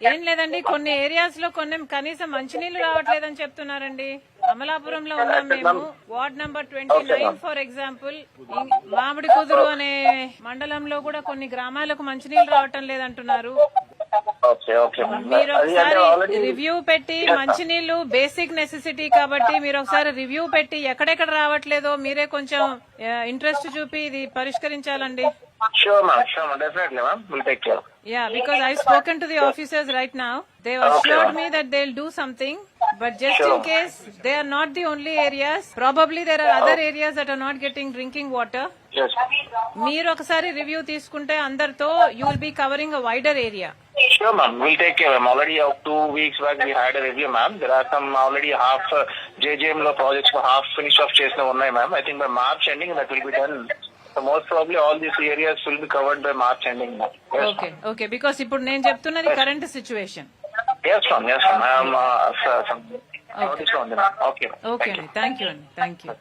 ఏం లేదండి, కొన్ని ఏరియాస్ లో కొన్ని కనీసం మంచినీళ్లు రావట్లేదని చెప్తున్నారండి. అమలాపురంలో ఉన్నాం మేము, వార్డ్ నంబర్ 29 ఫర్ ఎగ్జాంపుల్. మామిడి కుదురు అనే మండలంలో కూడా కొన్ని గ్రామాలకు మంచినీళ్లు రావటం లేదంటున్నారు. మీరు ఒకసారి రివ్యూ పెట్టి, మంచినీళ్లు బేసిక్ నెసెసిటీ కాబట్టి మీరు ఒకసారి రివ్యూ పెట్టి ఎక్కడెక్కడ రావట్లేదో మీరే కొంచెం ఇంట్రెస్ట్ చూపి ఇది పరిష్కరించాలండి. Sure, ma'am. Sure, ma'am. Definitely, ma'am. We'll take care. Yeah, because I've spoken to the officers right now. They assured me that they'll do something. But just in case, they are not the only areas. Probably there are other areas that are not getting drinking water. Yes. మీరు ఒకసారి review తీసుకుంటే అందరితో you will be covering a wider area. Sure, ma'am. We'll take care, ma'am. Already 2 weeks back we had a review, ma'am. There are some already half JJM lo projects for half finished off chesina unnai, ma'am. I think by March ending that will be done. So most probably all these areas will be covered by March ending, ma'am. Yes, Okay, okay. Because ఇప్పుడు నేను చెప్తున్నది current situation. Yes, ma'am. Yes, ma'am. I am notice on that. Okay. Okay, thank you. Thank you.